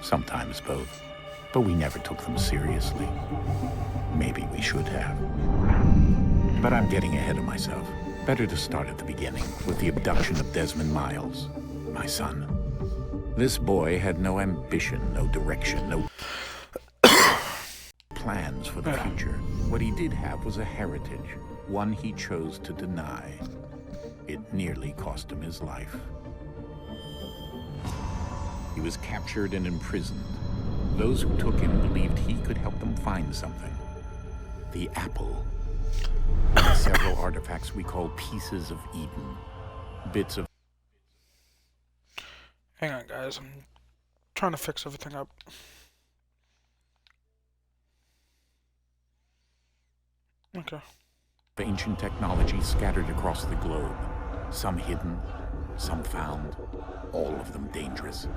sometimes both. But we never took them seriously. Maybe we should have. But I'm getting ahead of myself. Better to start at the beginning, with the abduction of Desmond Miles, my son. This boy had no ambition, no direction, no plans for the future. What he did have was a heritage, one he chose to deny. It nearly cost him his life. He was captured and imprisoned. Those who took him believed he could help them find something. The apple. And several artifacts we call pieces of Eden. Bits of... Hang on, guys. I'm trying to fix everything up. Okay. Ancient technology scattered across the globe. Some hidden, some found, all of them dangerous.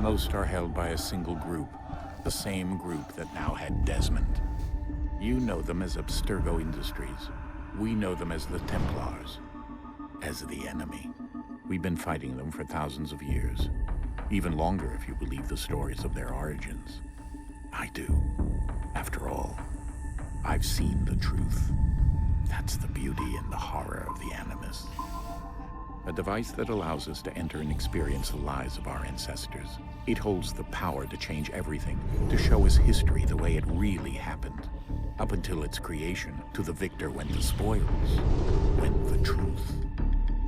Most are held by a single group, the same group that now had Desmond. You know them as Abstergo Industries. We know them as the Templars, as the enemy. We've been fighting them for thousands of years, even longer if you believe the stories of their origins. I do. After all, I've seen the truth. That's the beauty and the horror of the Animus. A device that allows us to enter and experience the lives of our ancestors. It holds the power to change everything, to show us history the way it really happened. Up until its creation, to the victor went the spoils, went the truth.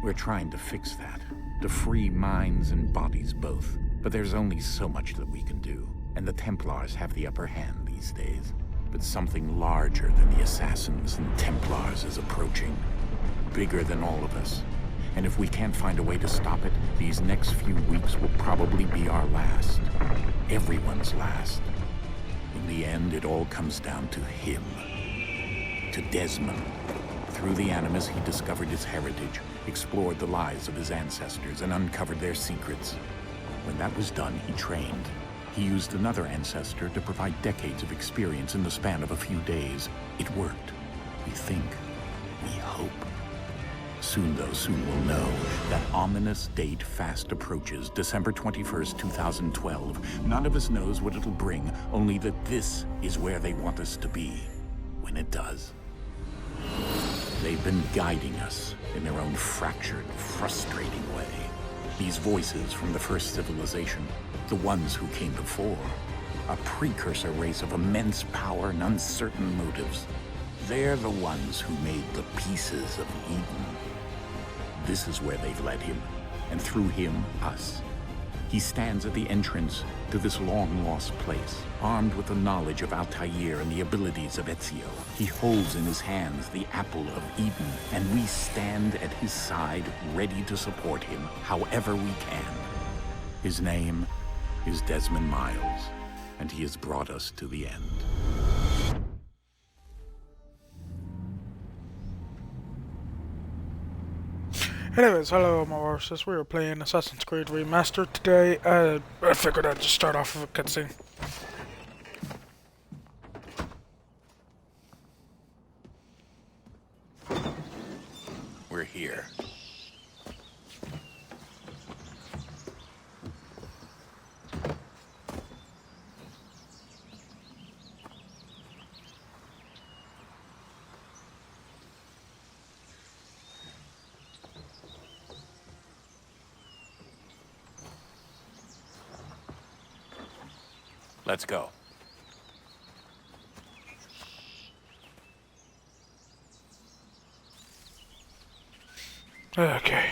We're trying to fix that, to free minds and bodies both. But there's only so much that we can do, and the Templars have the upper hand these days. But something larger than the Assassins and Templars is approaching, bigger than all of us. And if we can't find a way to stop it, these next few weeks will probably be our last. Everyone's last. In the end, it all comes down to him. To Desmond. Through the Animus, he discovered his heritage, explored the lives of his ancestors, and uncovered their secrets. When that was done, he trained. He used another ancestor to provide decades of experience in the span of a few days. It worked. We think. We hope. Soon, though, soon we'll know. That ominous date fast approaches, December 21st, 2012. None of us knows what it'll bring, only that this is where they want us to be, when it does. They've been guiding us in their own fractured, frustrating way. These voices from the first civilization, the ones who came before, a precursor race of immense power and uncertain motives. They're the ones who made the pieces of Eden. This is where they've led him, and through him, us. He stands at the entrance to this long-lost place, armed with the knowledge of Altair and the abilities of Ezio. He holds in his hands the apple of Eden, and we stand at his side, ready to support him however we can. His name is Desmond Miles, and he has brought us to the end. Anyways, hello, my horses. We are playing Assassin's Creed Remastered today. I figured I'd just start off with a cutscene. We're here. Let's go. Okay.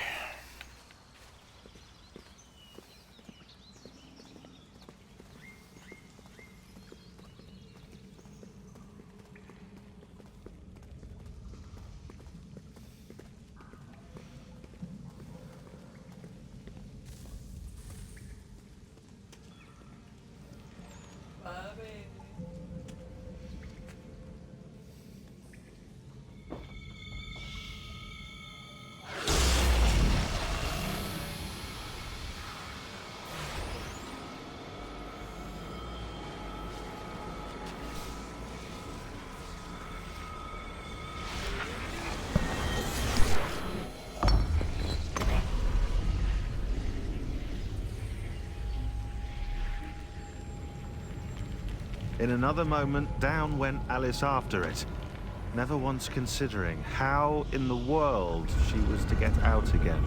In another moment, down went Alice after it, never once considering how in the world she was to get out again.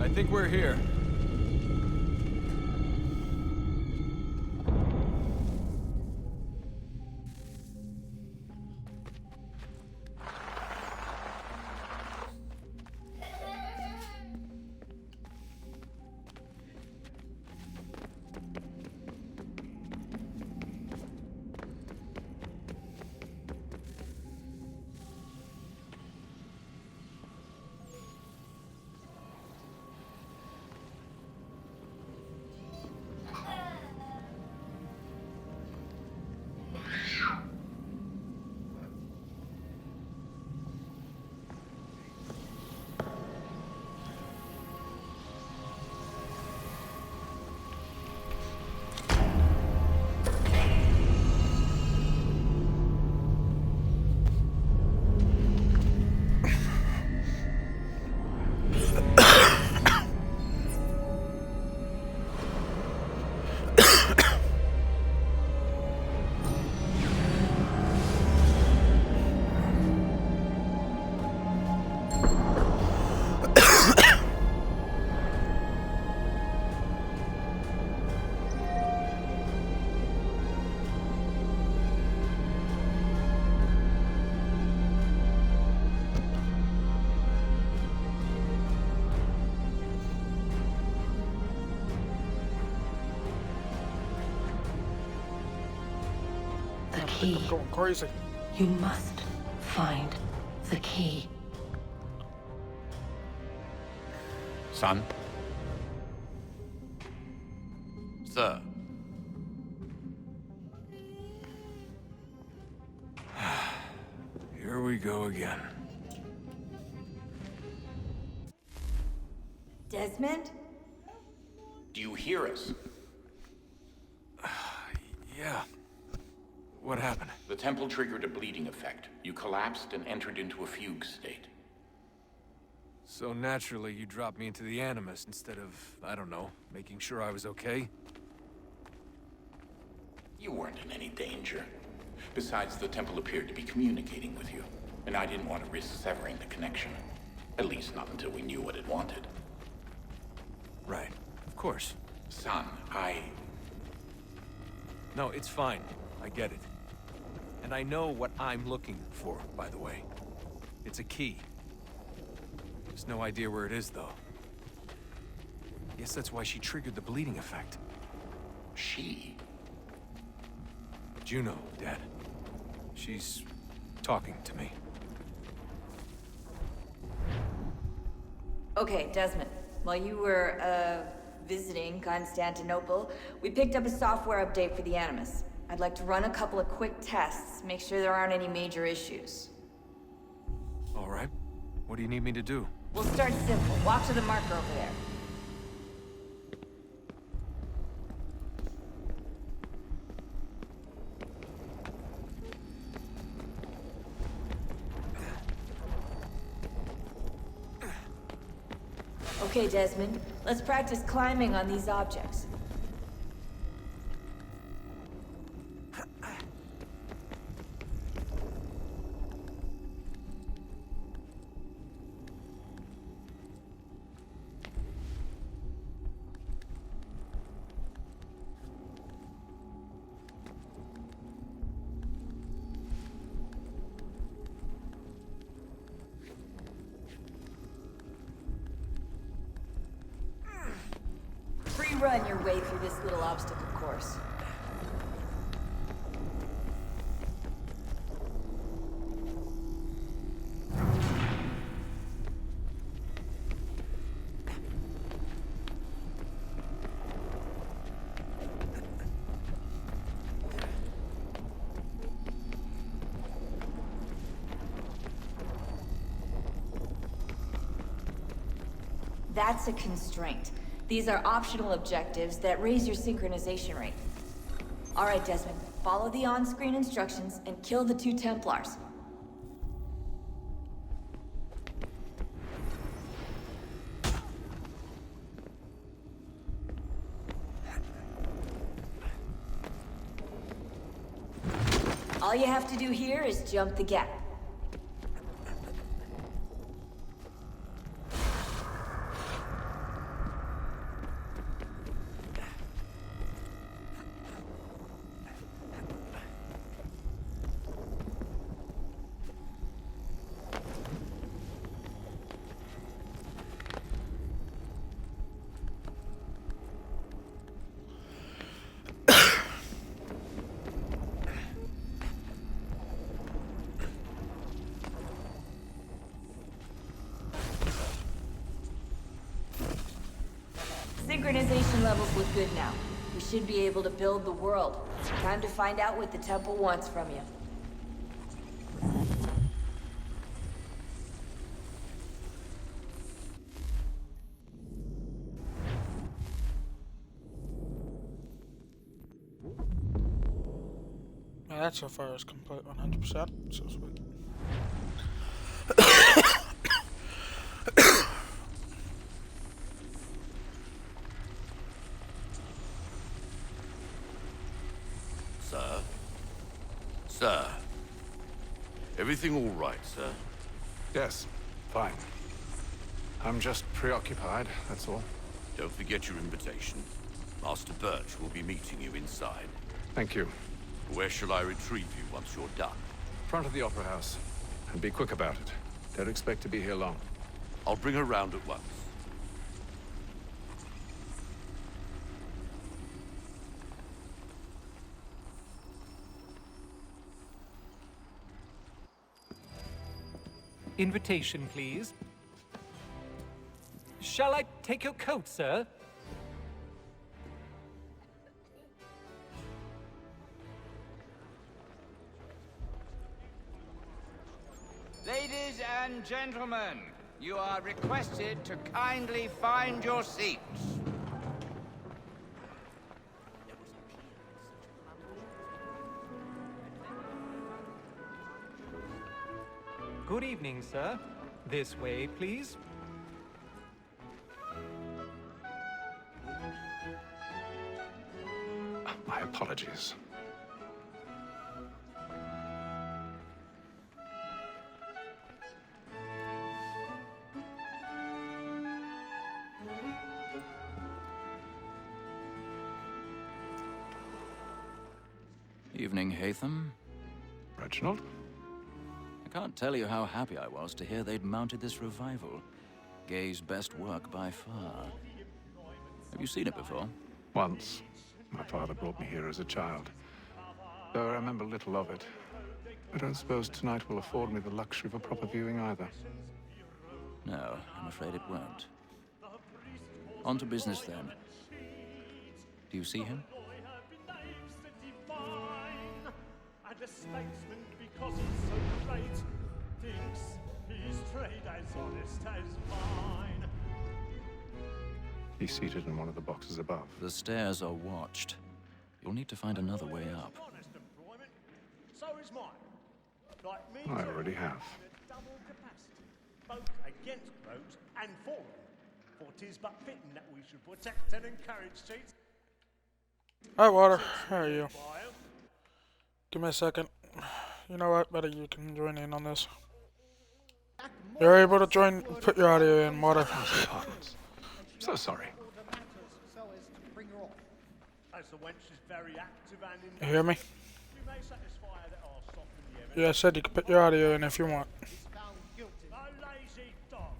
I think we're here. I think I'm going crazy. You must find the key. Son? Sir. Here we go again. Desmond? Do you hear us? Yeah. What happened? The temple triggered a bleeding effect. You collapsed and entered into a fugue state. So naturally, you dropped me into the Animus instead of, I don't know, making sure I was okay? You weren't in any danger. Besides, the temple appeared to be communicating with you, and I didn't want to risk severing the connection. At least not until we knew what it wanted. Right. Of course. Son, No, it's fine. I get it. And I know what I'm looking for, by the way. It's a key. There's no idea where it is, though. Guess that's why she triggered the bleeding effect. She? Juno, Dad. She's talking to me. Okay, Desmond. While you were, visiting Constantinople, we picked up a software update for the Animus. I'd like to run a couple of quick tests, make sure there aren't any major issues. All right. What do you need me to do? We'll start simple. Walk to the marker over there. Okay, Desmond. Let's practice climbing on these objects. Run your way through this little obstacle course. That's a constraint. These are optional objectives that raise your synchronization rate. Alright, Desmond. Follow the on-screen instructions and kill the 2 Templars. All you have to do here is jump the gap. Synchronization levels look good now. We should be able to build the world. Time to find out what the temple wants from you. Yeah, that so far is complete 100%. So sweet. Sir? Sir? Everything all right, sir? Yes, fine. I'm just preoccupied, that's all. Don't forget your invitation. Master Birch will be meeting you inside. Thank you. Where shall I retrieve you once you're done? Front of the Opera House. And be quick about it. Don't expect to be here long. I'll bring her round at once. Invitation, please. Shall I take your coat, sir? Ladies and gentlemen, you are requested to kindly find your seats. Good evening, sir. This way, please. My apologies. Evening, Hatham. Reginald? I can't tell you how happy I was to hear they'd mounted this revival. Gay's best work by far. Have you seen it before? Once. My father brought me here as a child. Though I remember little of it. I don't suppose tonight will afford me the luxury of a proper viewing either. No, I'm afraid it won't. On to business then. Do you see him? And a statesman, because he's so great, thinks his trade as honest as mine. He's seated in one of the boxes above. The stairs are watched. You'll need to find another way up. Honest employment, so is mine. Like me, I already have. double capacity, both against rogues and for them. For 'tis but fitting that we should protect and encourage cheats. Alright, Water. How are you? Give me a second. You know what? Better you can join in on this. You're able to join. Put your audio in, Water. So sorry. As the wench is very active and You hear me? we may satisfy her that our soft in the evidence. Yeah, I said you can put your audio in if you want. A lazy dog.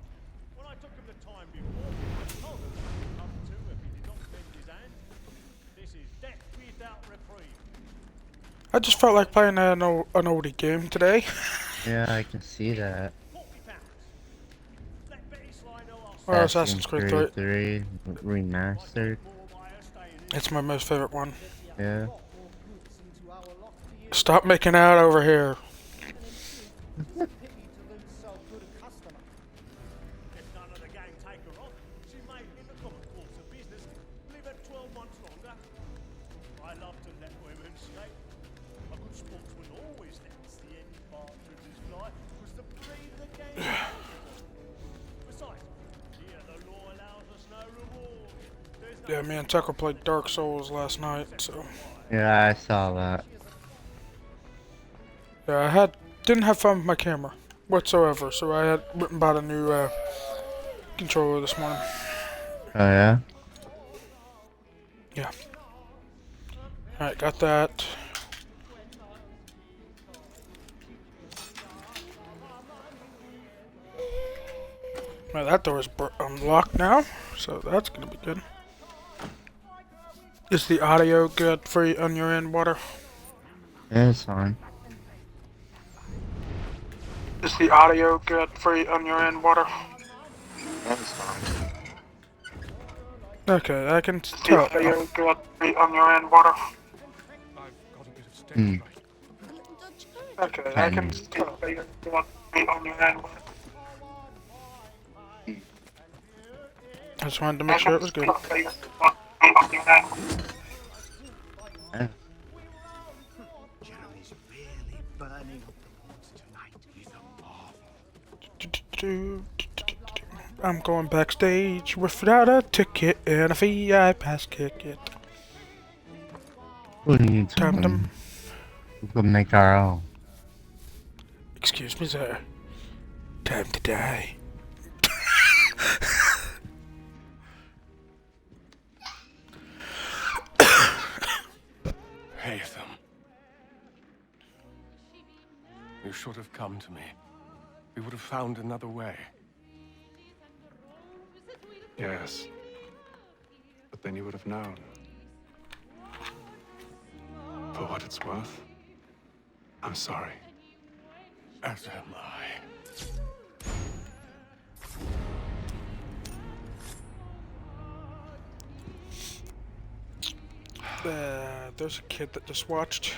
When I took him the time before, I told him what he'd come to if he did not bend his hand. This is death without reprieve. I just felt like playing an oldie game today. Yeah, I can see that. Or Assassin's Creed 3. 3 remastered. It's my most favorite one. Yeah. Stop making out over here. If none of the gang take her off, she's sportsman always thinks the end part of his life was to play the game. Besides, here the law allows us no reward. Yeah, me and Tucker played Dark Souls last night, so. Yeah, I saw that. Yeah, didn't have fun with my camera whatsoever, so I had went and bought a new controller this morning. Oh yeah? Yeah. Alright, got that. Well, that door is unlocked now, so that's gonna be good. Is the audio good for on your end, Water? Yeah, it's fine. Is the audio good for on your end, Water? Yeah, it's fine. Okay, I can tell. Is the audio good on your end, Water? Okay, I can tell. On your end. I just wanted to make sure it was good. Yeah. Jeremy's really burning up the woods tonight. He's a marvel. I'm going backstage without a ticket and a VIP pass ticket. We need to we can make our own. Excuse me, sir. Time to die. Haytham. You should have come to me. We would have found another way. Yes. But then you would have known. For what it's worth, I'm sorry. As am I. There's a kid that just watched.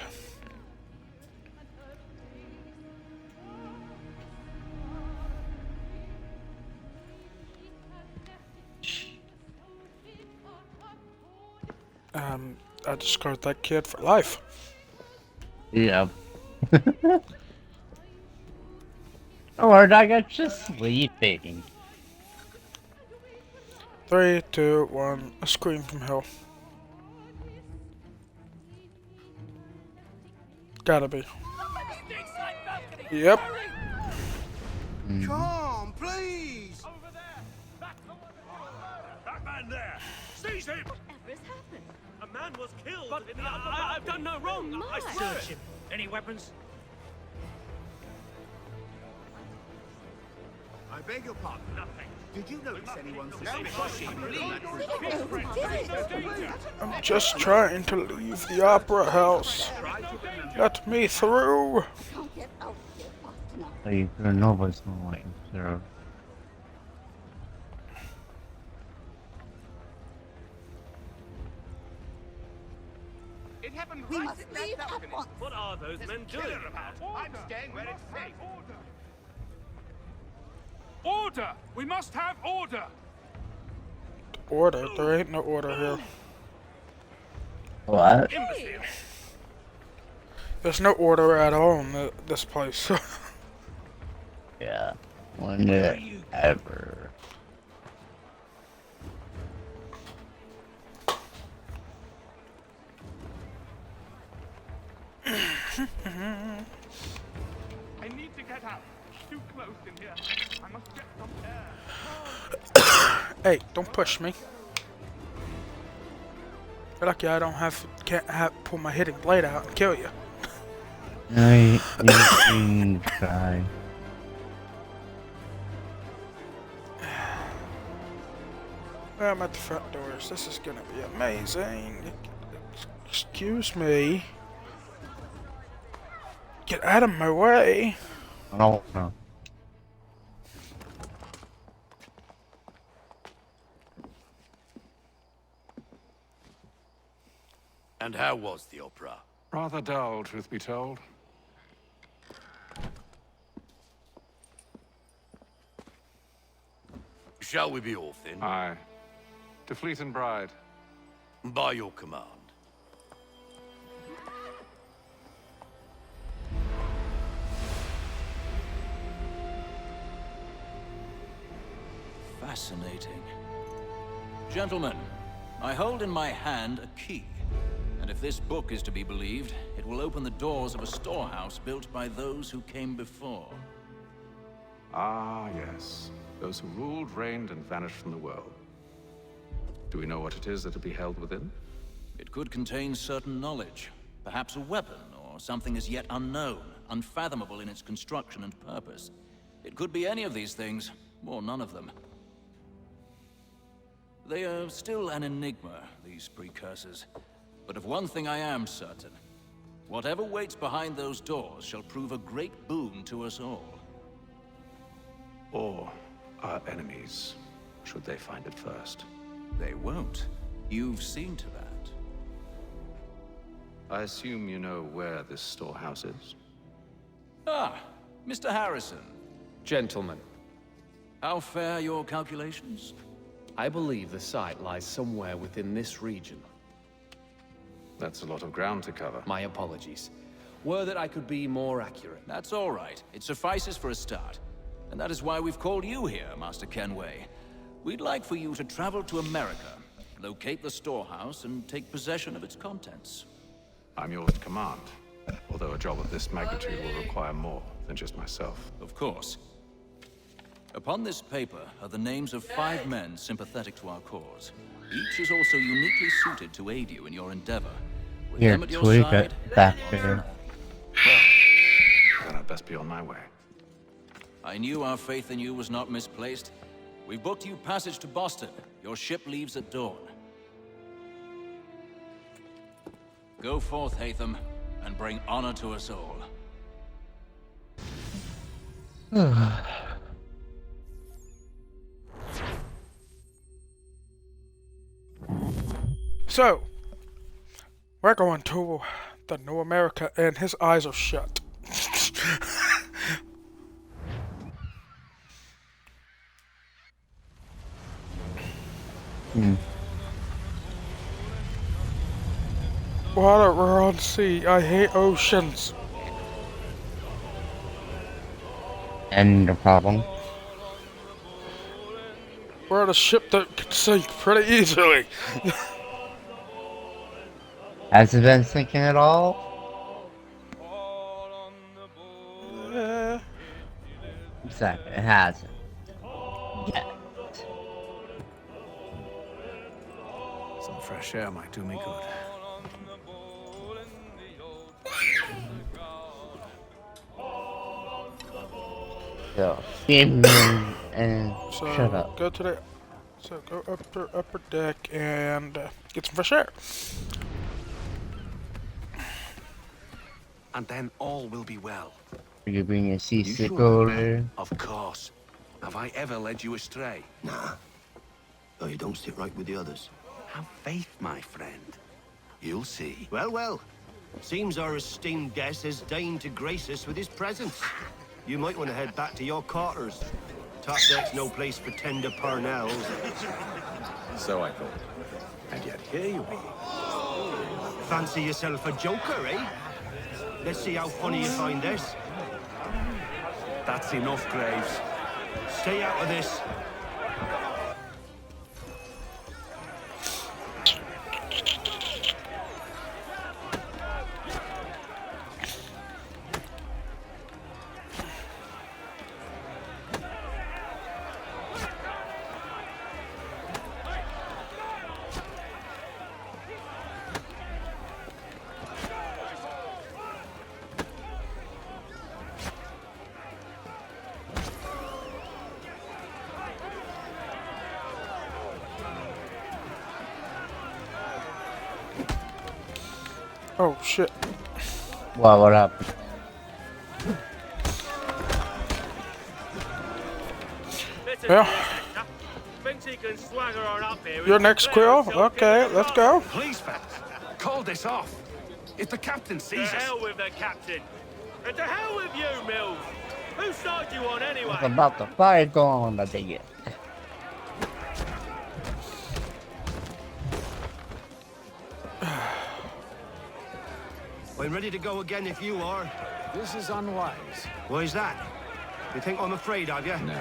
I just scarred that kid for life. Yeah. Or I got just sleeping. 3, 2, 1. A scream from hell. Gotta be. Yep. Come, please! Over there! That man there! Seize him! Whatever's happened? A man was killed But in the upper bar. I've done no wrong. I search him. Any weapons? I beg your pardon. Nothing. Did you notice anyone I'm just trying to leave the opera house. Let me through. Like, nobody's gonna let you through. It happened We right must in that leave balcony. at once. What are those men doing? I'm staying where it's safe. Order! We must have order! Order? There ain't no order here. What? Imbecile! There's no order at all in this place. Yeah. One day ever. I need to get out. Too close in here. I must get some air. Hey, don't push me. You're lucky I can't pull my hitting blade out and kill you. You can try. I'm at the front doors. This is gonna be amazing. Excuse me. Get out of my way. Oh no. And how was the opera? Rather dull, truth be told. Shall we be off then? Aye. To Fleet and Bride. By your command. Fascinating. Gentlemen, I hold in my hand a key. And if this book is to be believed, it will open the doors of a storehouse built by those who came before. Ah, yes. Those who ruled, reigned, and vanished from the world. Do we know what it is that will be held within? It could contain certain knowledge. Perhaps a weapon, or something as yet unknown, unfathomable in its construction and purpose. It could be any of these things, or none of them. They are still an enigma, these precursors. But of one thing I am certain. Whatever waits behind those doors shall prove a great boon to us all. Or our enemies, should they find it first. They won't. You've seen to that. I assume you know where this storehouse is? Ah, Mr. Harrison. Gentlemen, How fare your calculations? I believe the site lies somewhere within this region. That's a lot of ground to cover. My apologies. Were that I could be more accurate. That's all right. It suffices for a start. And that is why we've called you here, Master Kenway. We'd like for you to travel to America, locate the storehouse, and take possession of its contents. I'm yours to command, although a job of this magnitude will require more than just myself. Of course. Upon this paper are the names of 5 men sympathetic to our cause. Each is also uniquely suited to aid you in your endeavor. With Here, them at your tweak side, it back there. Then I'd best be on my way. I knew our faith in you was not misplaced. We've booked you passage to Boston. Your ship leaves at dawn. Go forth, Hatham, and bring honor to us all. So, we're going to the New America, and his eyes are shut. Water, we're on sea. I hate oceans. And the problem? We're on a ship that can sink pretty easily. Has it been sinking at all? Yeah. Exactly, it hasn't. Yet. Some fresh air might do me good. So, and So shut up. go to the go upper deck and get some fresh air. And then all will be well. Are you being a You seasick sure over about that? there? Of course. Have I ever led you astray? Nah. Oh, you don't sit right with the others. Have faith, my friend. You'll see. Well, well. Seems our esteemed guest has deigned to grace us with his presence. You might want to head back to your quarters. Top deck's no place for tender parnells. So I thought. And yet here you are. Fancy yourself a joker, eh? Let's see how funny you find this. That's enough, Graves. Stay out of this. Oh shit. What happened? Yeah. Thinks he can swagger on up here. Your next quill? Okay, let's go. Please, fellas. Call this off. If the captain To sees us... hell with the captain. And to hell with you, Mills. Whose side you on anyway? It's about the fire going on that they get. I'm ready to go again if you are. This is unwise. Why's that? You think I'm afraid of you? No.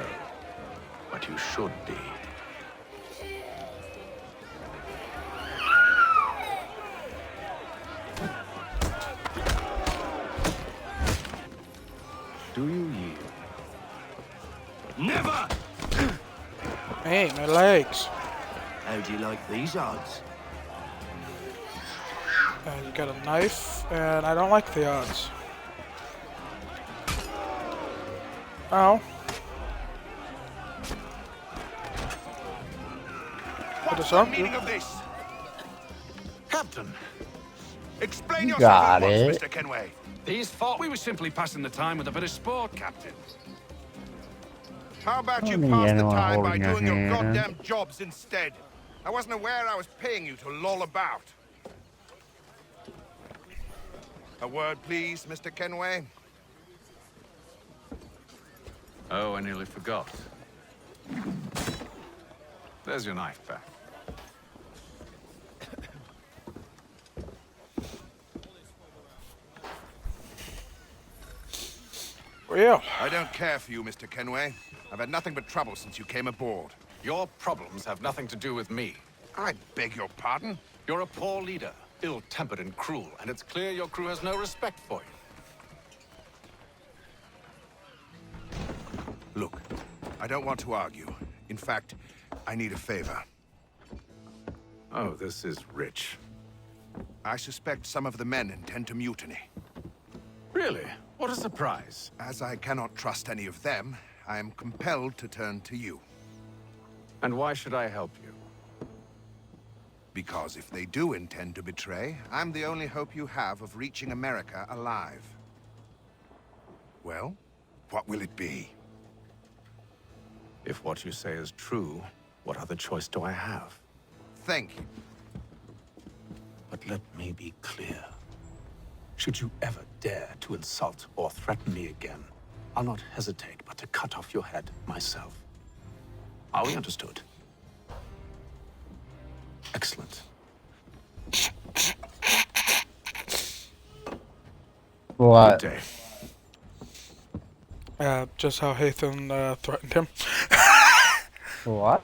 But you should be. Hey, my legs. How do you like these odds? And you got a knife, and I don't like the odds. Ow. What's the meaning of this? Captain, Explain You yourself got at once, it. Mr. Kenway. These thought we were simply passing the time with a bit of sport, Captain. How about you Don't need pass the anyone time by holding your doing your hand. goddamn jobs instead? I wasn't aware I was paying you to loll about. A word, please, Mr. Kenway. Oh, I nearly forgot. There's your knife back. Well. I don't care for you, Mr. Kenway. I've had nothing but trouble since you came aboard. Your problems have nothing to do with me. I beg your pardon? You're a poor leader, ill-tempered and cruel, and it's clear your crew has no respect for you. Look, I don't want to argue. In fact, I need a favor. Oh, this is rich. I suspect some of the men intend to mutiny. Really? What a surprise. As I cannot trust any of them, I am compelled to turn to you. And why should I help you? Because if they do intend to betray, I'm the only hope you have of reaching America alive. Well, what will it be? If what you say is true, what other choice do I have? Thank you. But let me be clear. Should you ever dare to insult or threaten me again, I'll not hesitate but to cut off your head myself. Are we understood? Excellent. What? Good day. Just how Hathan threatened him. What?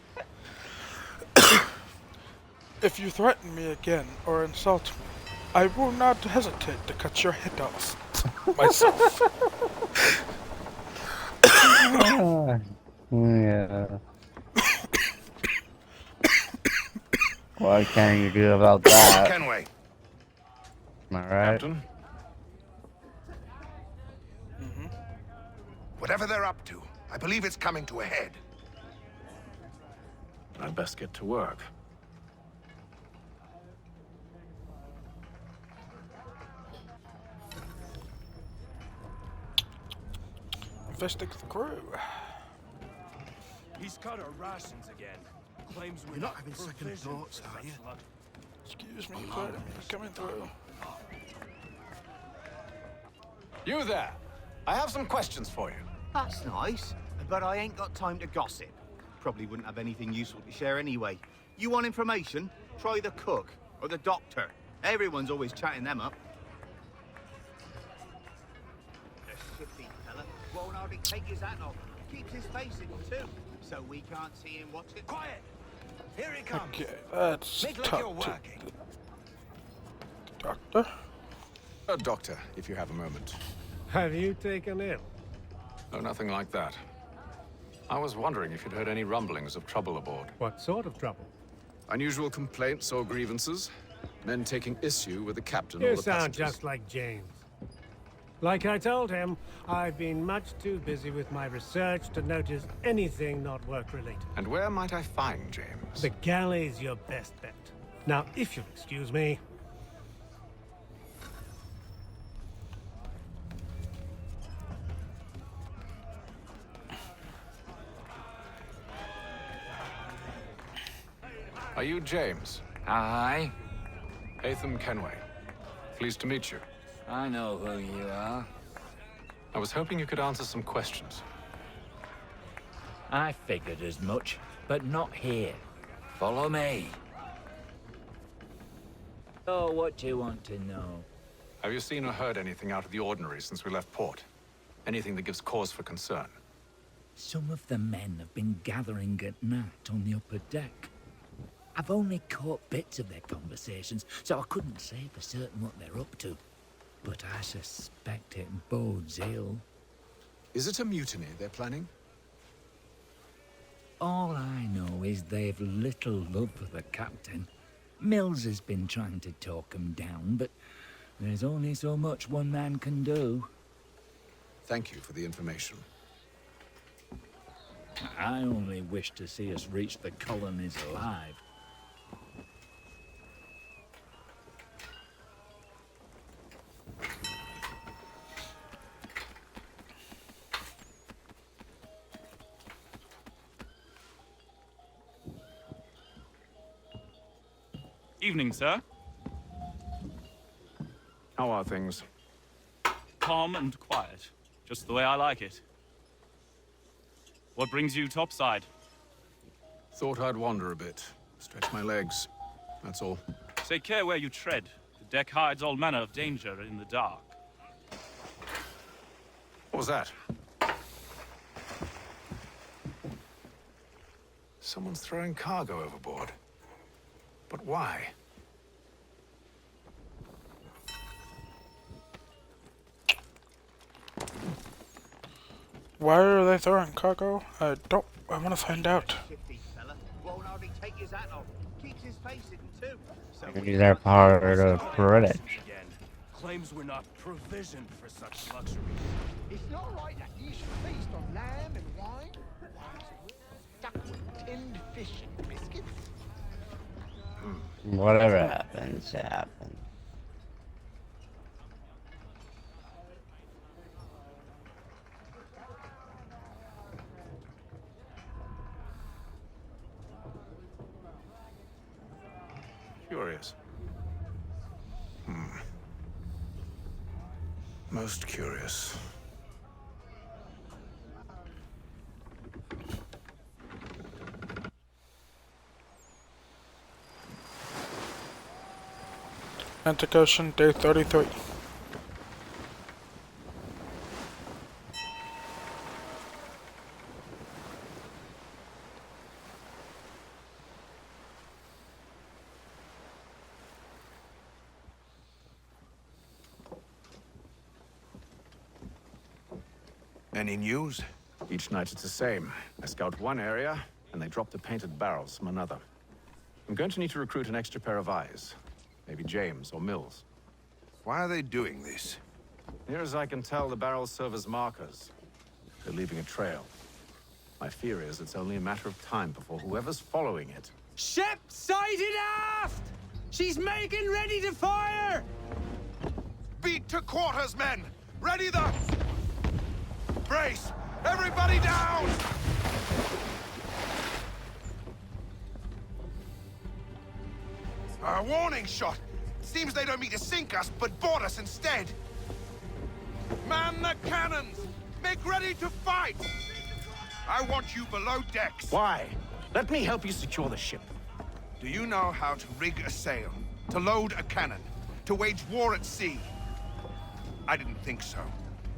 If you threaten me again or insult me, I will not hesitate to cut your head off myself. Yeah. What can you do about that? Kenway. Am I right? Captain? Whatever they're up to, I believe it's coming to a head. I'd best get to work. Investigate the crew. He's cut our rations again. Claims we're You're not having second thoughts, are you? Excuse me, coming through. You there! I have some questions for you. That's nice, but I ain't got time to gossip. Probably wouldn't have anything useful to share anyway. You want information? Try the cook or the doctor. Everyone's always chatting them up. The shifty fella won't hardly take his hat off. Keeps his face in too, so we can't see him watching. Quiet! Here he comes. Okay, let's Make like talk you're to working. the doctor. Doctor, if you have a moment. Have you taken ill? Oh, nothing like that. I was wondering if you'd heard any rumblings of trouble aboard. What sort of trouble? Unusual complaints or grievances? Men taking issue with the captain or You the sound passengers? just like James. Like I told him, I've been much too busy with my research to notice anything not work-related. And where might I find James? The galley's your best bet. Now, if you'll excuse me. Are you James? Aye, Hatham Kenway. Pleased to meet you. I know who you are. I was hoping you could answer some questions. I figured as much, but not here. Follow me. Oh, what do you want to know? Have you seen or heard anything out of the ordinary since we left port? Anything that gives cause for concern? Some of the men have been gathering at night on the upper deck. I've only caught bits of their conversations, so I couldn't say for certain what they're up to. But I suspect it bodes ill. Is it a mutiny they're planning? All I know is they've little love for the captain. Mills has been trying to talk 'em down, but there's only so much one man can do. Thank you for the information. I only wish to see us reach the colonies alive. Evening, sir. How are things? Calm and quiet. Just the way I like it. What brings you topside? Thought I'd wander a bit. Stretch my legs. That's all. Take care where you tread. The deck hides all manner of danger in the dark. What was that? Someone's throwing cargo overboard. But why? Why are they throwing cargo? I want to find out. Maybe they're part of British. Claims we're not provisioned for such luxury. It's not right that you should feast on lamb and wine. Stuck with tinned fish and biscuits. Whatever happens, happens. Curious. Most curious. Atlantic Ocean, day 33. Any news? Each night it's the same. I scout one area, and they drop the painted barrels from another. I'm going to need to recruit an extra pair of eyes. Maybe James or Mills. Why are they doing this? Near as I can tell, the barrels serve as markers. They're leaving a trail. My fear is it's only a matter of time before whoever's following it. Ship sighted aft! She's making ready to fire! Beat to quarters, men! Ready the... Brace! Everybody down! A warning shot! Seems they don't mean to sink us, but board us instead! Man the cannons! Make ready to fight! I want you below decks! Why? Let me help you secure the ship. Do you know how to rig a sail? To load a cannon? To wage war at sea? I didn't think so.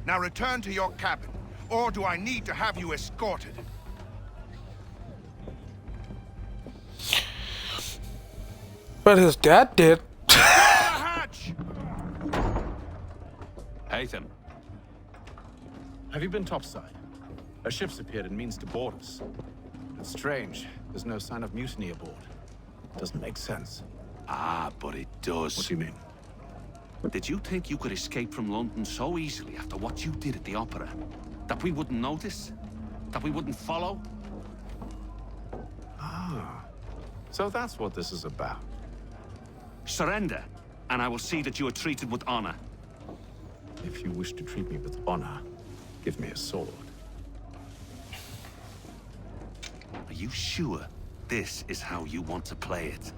Now return to your cabin, or do I need to have you escorted? But his dad did. Haytham. Have you been topside? A ship's appeared and means to board us. It's strange. There's no sign of mutiny aboard. Doesn't make sense. Ah, but it does. What do you mean? Did you think you could escape from London so easily after what you did at the opera? That we wouldn't notice? That we wouldn't follow? Ah. So that's what this is about. Surrender, and I will see that you are treated with honor. If you wish to treat me with honor, give me a sword. Are you sure this is how you want to play it?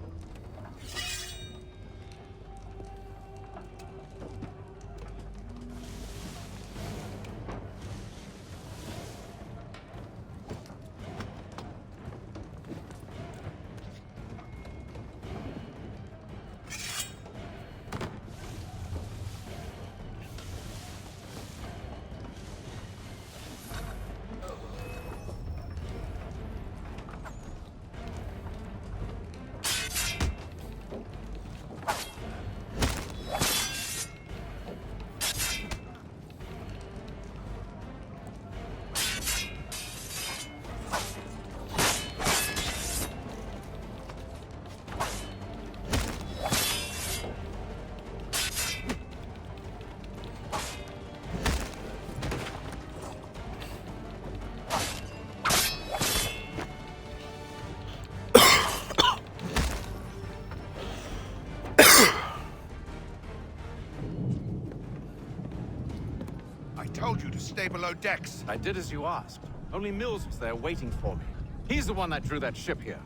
stay below decks. I did as you asked. Only Mills was there waiting for me. He's the one that drew that ship here.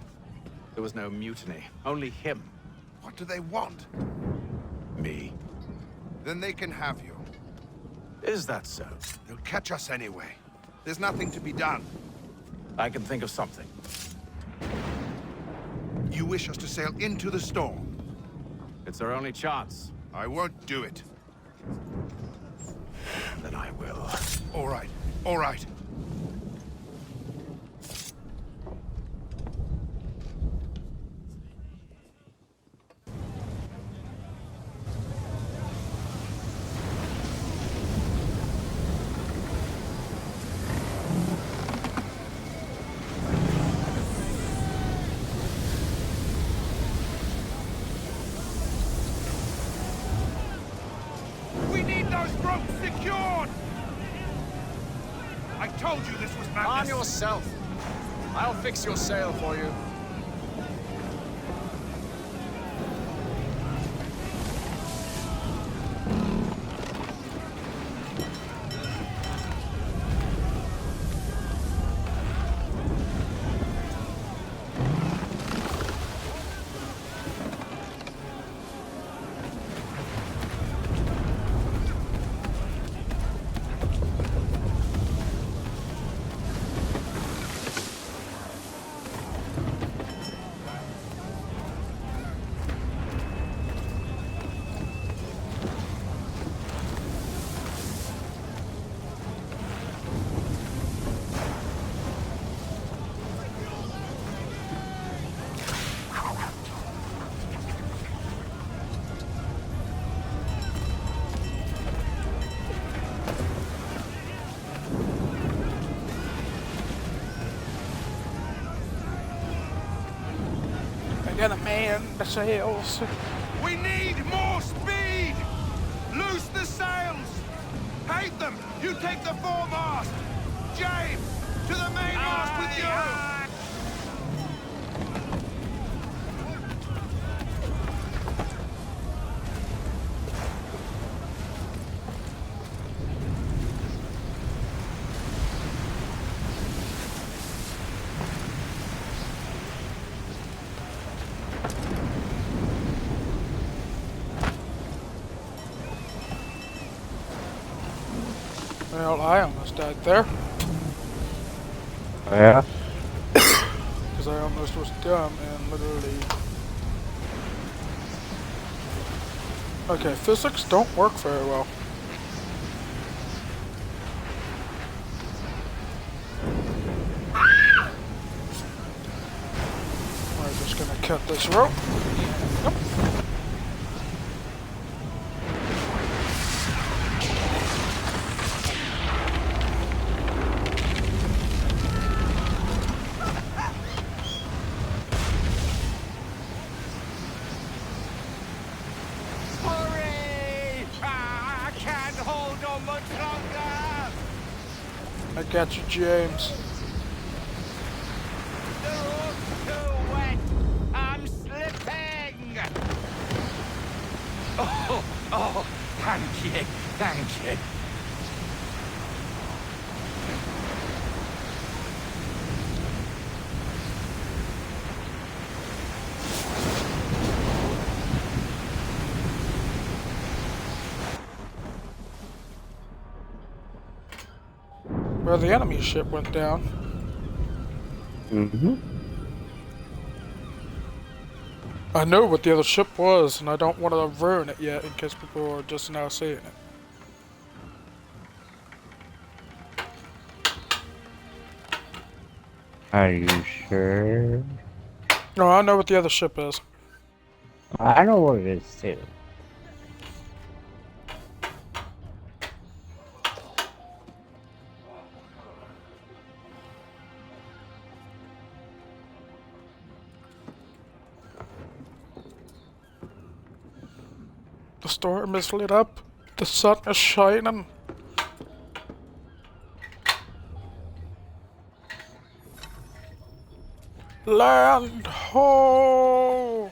There was no mutiny, only him. What do they want? Me. Then they can have you. Is that so? They'll catch us anyway. There's nothing to be done. I can think of something. You wish us to sail into the storm? It's our only chance. I won't do it. Then I will. All right, all right. We need those ropes secured! I told you this was madness. Arm yourself. I'll fix your sail for you. I gotta man the sails. We need more speed! Loose the sails! Hate them! You take the foremast! James, to the mainmast with you! Well, I almost died there. Yeah? Because I almost was dumb and literally... Okay, physics don't work very well. I'm just gonna cut this rope. Yep. I got you, James. The road's too wet. I'm slipping. Oh, thank you, thank you. Well, the enemy ship went down. Mm-hmm. I know what the other ship was, and I don't want to ruin it yet in case people are just now seeing it. Are you sure? No, I know what the other ship is. I know what it is too. The storm is lit up. The sun is shining. Land ho!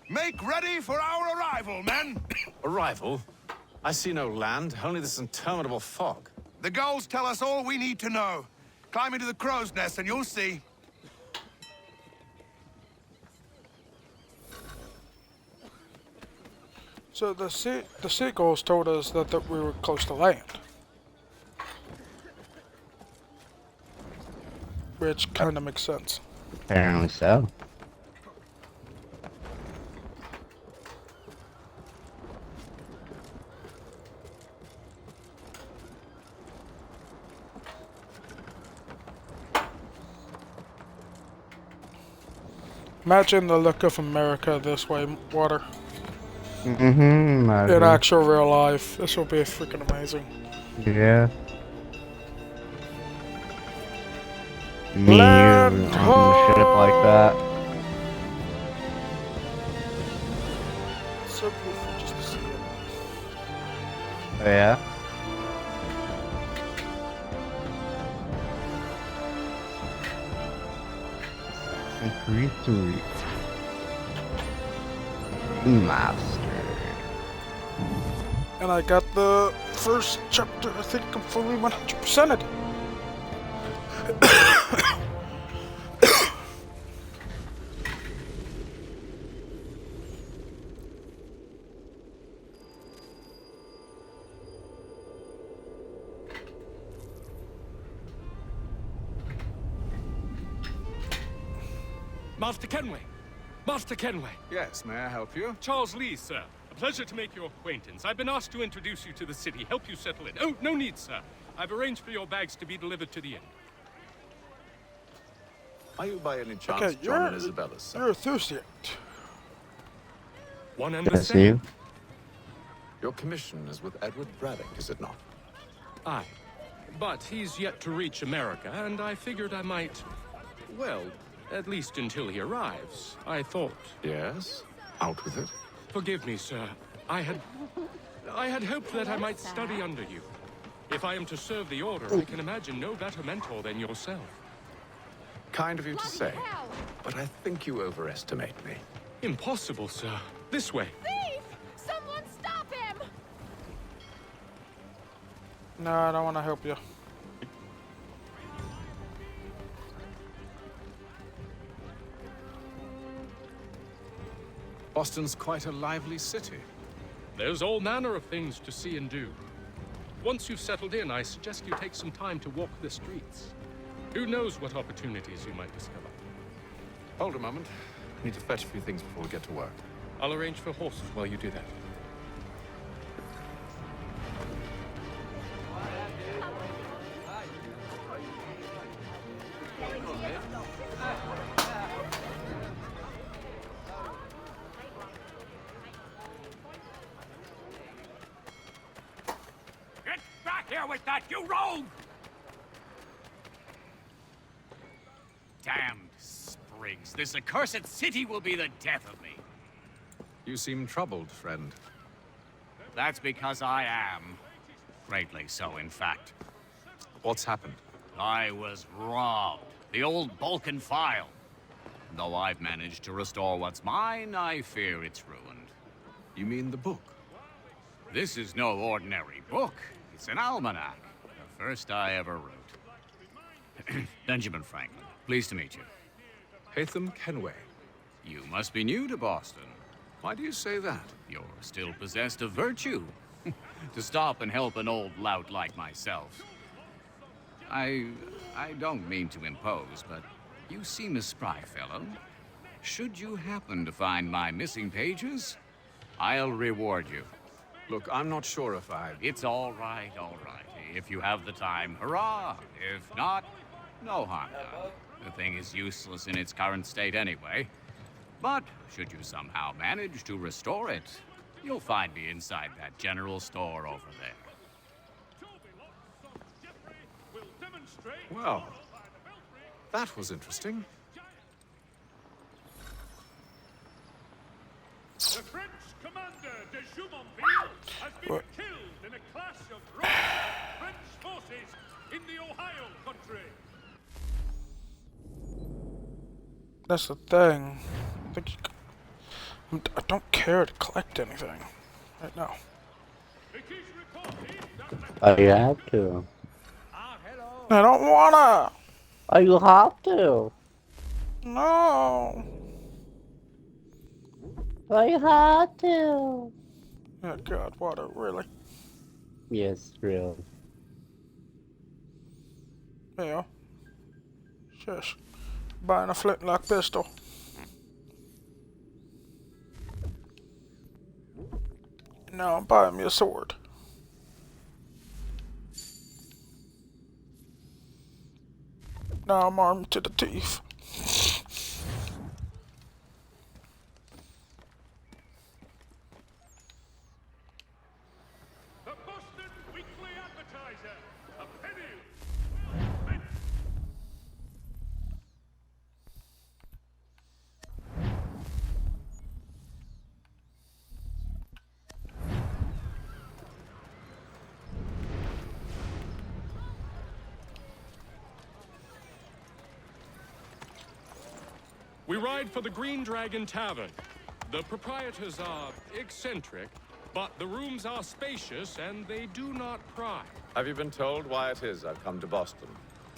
Make ready for our arrival, men? Arrival? I see no land, only this interminable fog. The gulls tell us all we need to know. Climb into the crow's nest and you'll see. So the seagulls told us that we were close to land. Which kind of makes sense. Apparently so. Imagine the look of America this way, Water. Mm-hmm. In actual real life. This will be freaking amazing. Yeah. Me Land on a ship like that. It's so beautiful just to see it. Oh, yeah? Creed 3. Master. And I got the first chapter, I think I'm fully 100%ed. Master Kenway! Master Kenway! Yes, may I help you? Charles Lee, sir. A pleasure to make your acquaintance. I've been asked to introduce you to the city, help you settle in. Oh, no need, sir. I've arranged for your bags to be delivered to the inn. Are you by any chance Okay, John and Isabella's son? You're a enthusiast. One and Yes, the same. you. Your commission is with Edward Braddock, is it not? Aye. But he's yet to reach America, and I figured I might... Well, at least until he arrives, I thought. Yes? Out with it. Forgive me, sir. I had hoped that I might study under you. If I am to serve the Order, I can imagine no better mentor than yourself. Kind of you to say, but I think you overestimate me. Impossible, sir. This way. Thief! Someone stop him! No, I don't want to help you. Boston's quite a lively city. There's all manner of things to see and do. Once you've settled in, I suggest you take some time to walk the streets. Who knows what opportunities you might discover. Hold a moment. I need to fetch a few things before we get to work. I'll arrange for horses while you do that. Get back here with that, you rogue! Damned sprigs. This accursed city will be the death of me. You seem troubled, friend. That's because I am. Greatly so, in fact. What's happened? I was robbed. The old Balkan file. Though I've managed to restore what's mine, I fear it's ruined. You mean the book? This is no ordinary book. It's an almanac. The first I ever wrote. Benjamin Franklin. Pleased to meet you. Hatham Kenway. You must be new to Boston. Why do you say that? You're still possessed of virtue. To stop and help an old lout like myself. I don't mean to impose, but you seem a spry fellow. Should you happen to find my missing pages, I'll reward you. Look, I'm not sure if I've... It's all right, all right. If you have the time, hurrah. If not, no harm done. The thing is useless in its current state anyway. But should you somehow manage to restore it, you'll find me inside that general store over there. Well, that was interesting. The French commander de Jumonville has been killed in a clash of Roman French forces in the Ohio country. That's the thing. I don't care to collect anything right now. Oh, you have to. I don't wanna! Oh, you have to. No! Oh, you have to. Oh god, water, really? Yes, real. Yeah. Shush. Buying a flintlock pistol. Now I'm buying me a sword. Now I'm armed to the teeth. We ride for the Green Dragon Tavern. The proprietors are eccentric, but the rooms are spacious and they do not pry. Have you been told why it is I've come to Boston?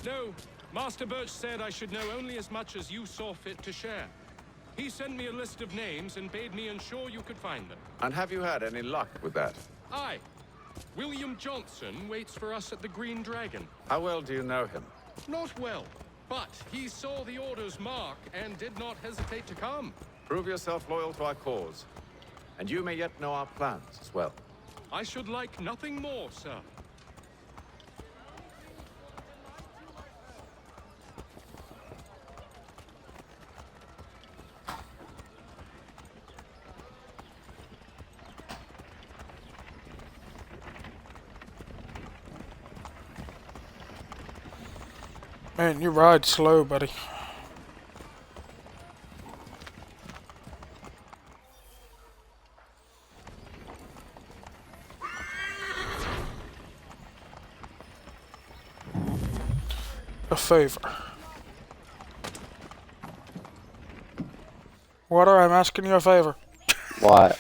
No, Master Birch said I should know only as much as you saw fit to share. He sent me a list of names and bade me ensure you could find them. And have you had any luck with that? Aye. William Johnson waits for us at the Green Dragon. How well do you know him? Not well, but he saw the order's mark and did not hesitate to come. Prove yourself loyal to our cause, and you may yet know our plans as well. I should like nothing more, sir. Man, you ride slow, buddy. A favor. Water, I'm asking you a favor. What?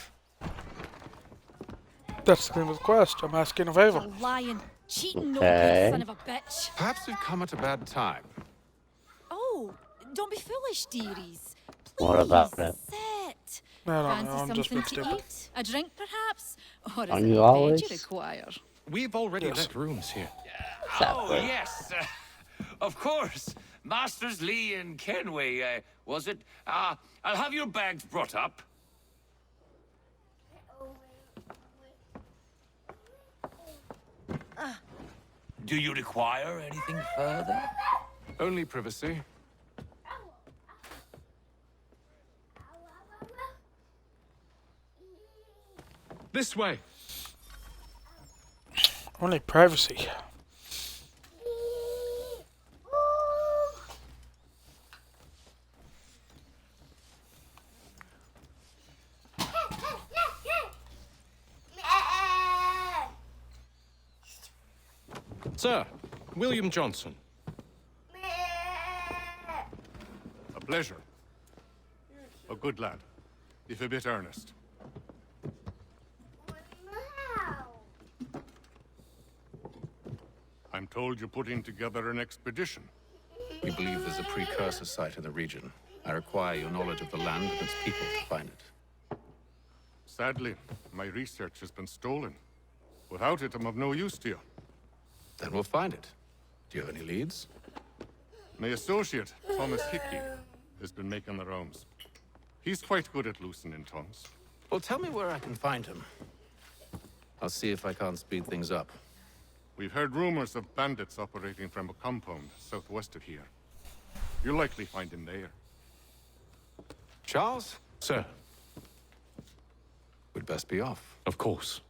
That's the name of the quest. I'm asking a favor. Lying, cheating, no Okay. good son of a bitch. Perhaps we've come at a bad time. Oh, don't be foolish, dearies. Please, What about it? sit. I don't Fancy know, I'm just something being to stupid. eat? A drink, perhaps? Or is Aren't it you bed always? you require? We've already Yes. let rooms here. Oh, yes. Of course. Masters Lee and Kenway, was it? I'll have your bags brought up. Do you require anything further? Only privacy. This way. Only privacy. Sir, William Johnson. A pleasure. A good lad, if a bit earnest. I'm told you're putting together an expedition. We believe there's a precursor site in the region. I require your knowledge of the land and its people to find it. Sadly, my research has been stolen. Without it, I'm of no use to you. Then we'll find it. Do you have any leads? My associate, Thomas Hickey, has been making the rounds. He's quite good at loosening tongues. Well, tell me where I can find him. I'll see if I can't speed things up. We've heard rumors of bandits operating from a compound southwest of here. You'll likely find him there. Charles? Sir, We'd best be off. of course.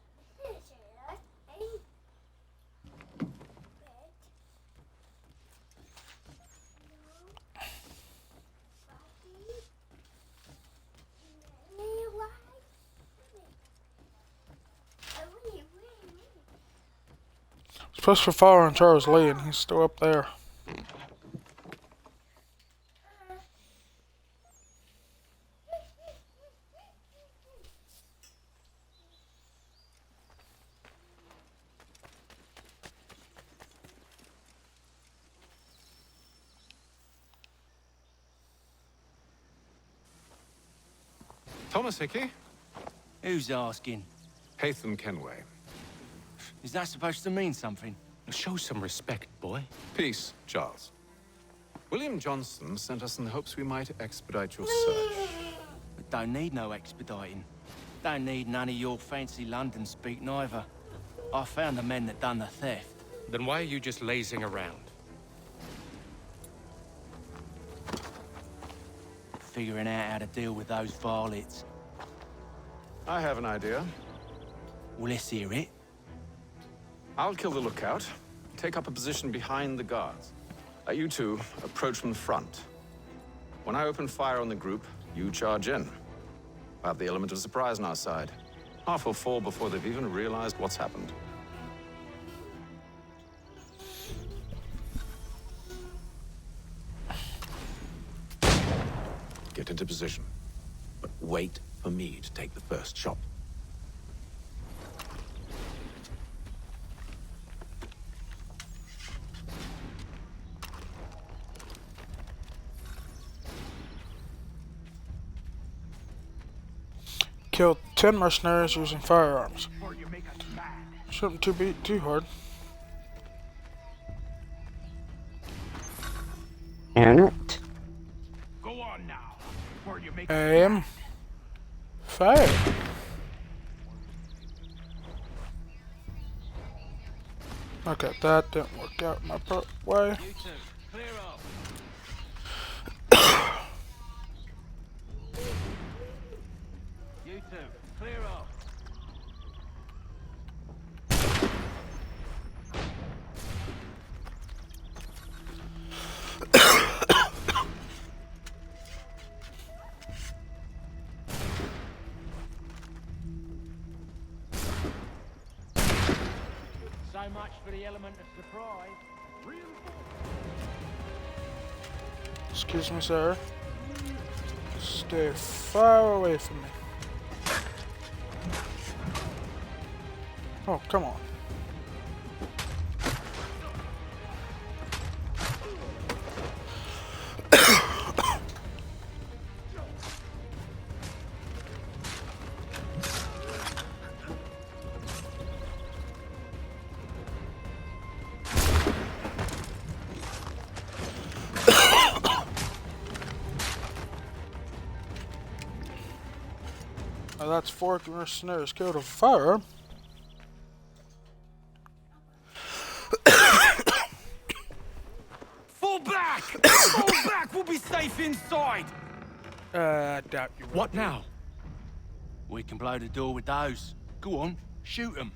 Supposed to follow on Charles Lee, and he's still up there. Thomas Hickey? Who's asking? Haytham Kenway. Is that supposed to mean something? Show some respect, boy. Peace, Charles. William Johnson sent us in the hopes we might expedite your search. We don't need no expediting. Don't need none of your fancy London speak neither. I found the men that done the theft. Then why are you just lazing around? Figuring out how to deal with those varlets. I have an idea. Well, let's hear it. I'll kill the lookout. Take up a position behind the guards. You two approach from the front. When I open fire on the group, you charge in. I have the element of surprise on our side. Half will fall before they've even realized what's happened. Get into position, but wait for me to take the first shot. Killed 10 mercenaries using firearms. Shouldn't be too hard. Damn it. Go on now. Before you make Aim. Fire. Okay, that didn't work out my way. You two, clear off. So much for the element of surprise. Excuse me, sir. Stay far away from me. Oh, come on. Now that's 4 mercenaries killed with fire. Fall back! Fall back! We'll be safe inside! I doubt you. What now? We can blow the door with those. Go on, shoot them.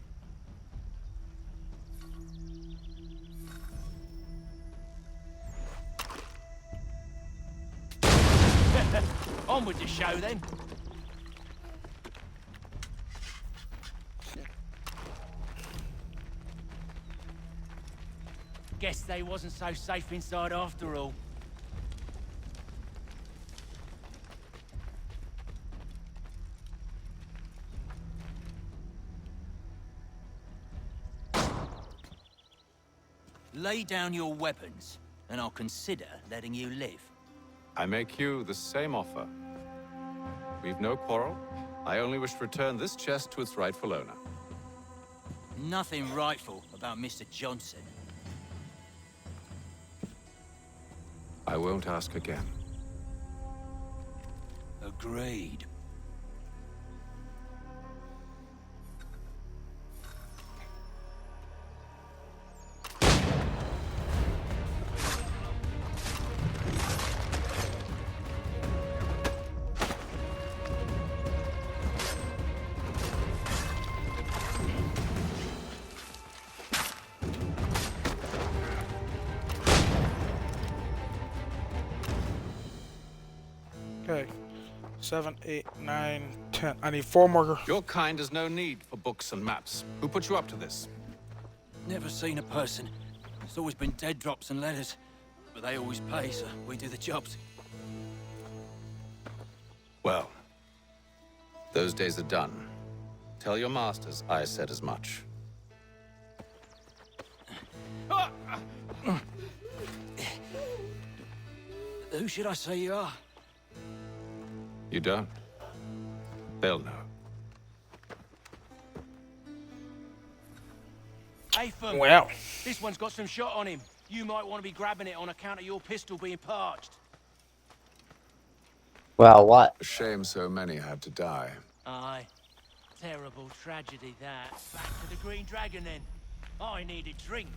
On with the show then. Guess they wasn't so safe inside after all. Lay down your weapons, and I'll consider letting you live. I make you the same offer. We've no quarrel. I only wish to return this chest to its rightful owner. Nothing rightful about Mr. Johnson. I won't ask again. Agreed. Okay. 7, 8, 9, 10. I need 4 more. Your kind has no need for books and maps. Who put you up to this? Never seen a person. It's always been dead drops and letters. But they always pay, so we do the jobs. Well, those days are done. Tell your masters I said as much. Who should I say you are? You don't? They'll know. Atham, Well. this one's got some shot on him. You might want to be grabbing it on account of your pistol being parched. Well, what? A shame so many had to die. Aye. Terrible tragedy, that. Back to the Green Dragon, then. I need a drink.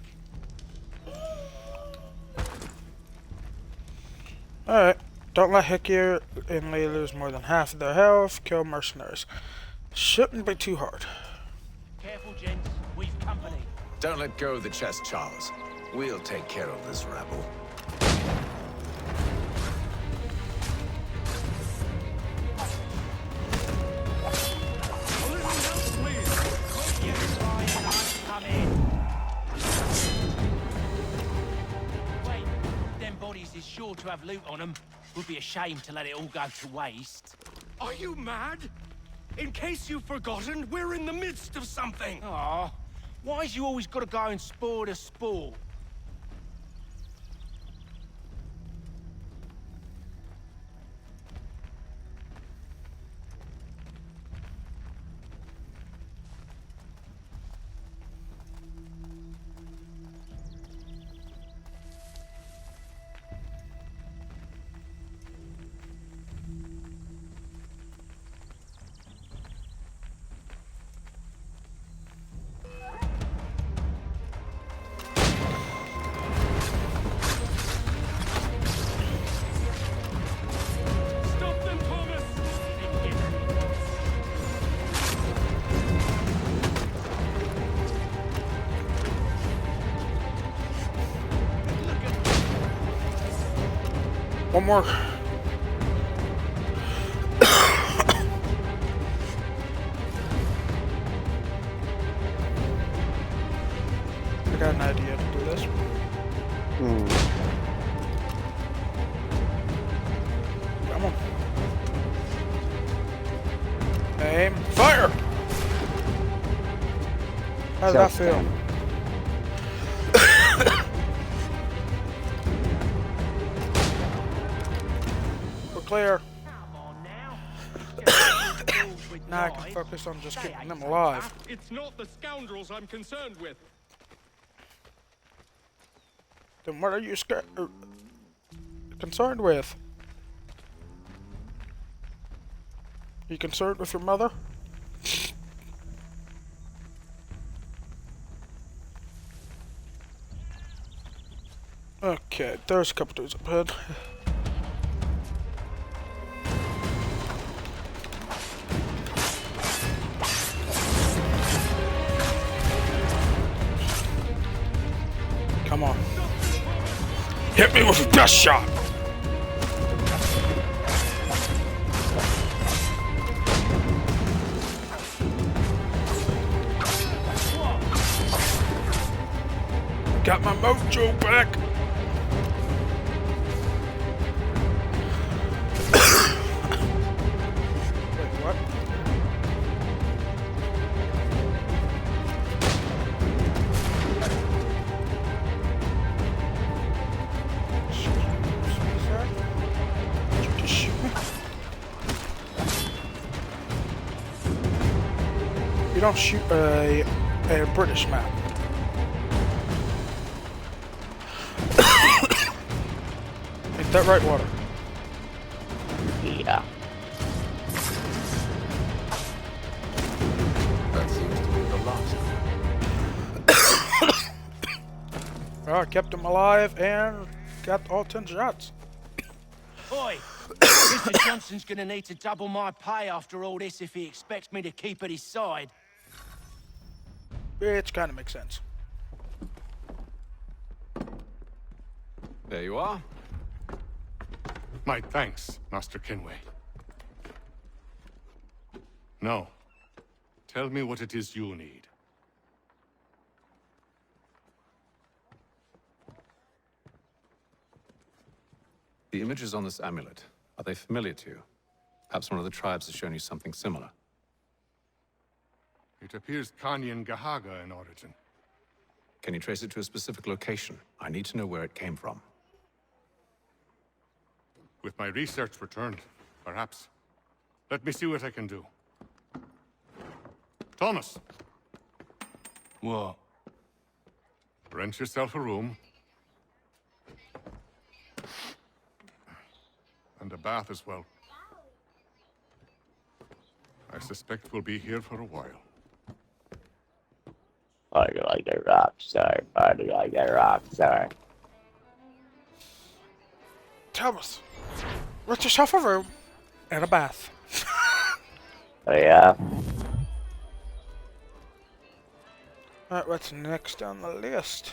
Alright. Don't let Hickey and Lee lose more than half of their health. Kill mercenaries. Shouldn't be too hard. Careful, gents. We've company. Don't let go of the chest, Charles. We'll take care of this rabble. Wait, them bodies is sure to have loot on them. Would be a shame to let it all go to waste. Are you mad? In case you've forgotten, we're in the midst of something. Aw, why's you always got to go and spoil the sport? Stop them, Thomas! One more. I got an idea to do this. Come on. Aim. Fire! How does that feel? We're clear. Now I can focus on just keeping them alive. It's not the scoundrels I'm concerned with. Then what are you concerned with? You concerned with your mother? Okay, there's a couple dudes up ahead. Come on. Hit me with a death shot! Got my mojo back! Wait, what? You don't shoot a British map. Ain't that right, Water? Yeah. That seems to be the last. Well, I kept him alive and got all 10 shots. Oi! Mr. Johnson's gonna need to double my pay after all this if he expects me to keep at his side. Which kind of makes sense. There you are. My thanks, Master Kenway. Now, tell me what it is you need. The images on this amulet, are they familiar to you? Perhaps one of the tribes has shown you something similar. It appears Kanyan Gahaga in origin. Can you trace it to a specific location? I need to know where it came from. With my research returned, perhaps. Let me see what I can do. Thomas, What? rent yourself a room. And a bath as well. I suspect we'll be here for a while. Party like a rock star. Party like a rock star. Thomas, rent yourself a room and a bath. Oh yeah. Alright, what's next on the list?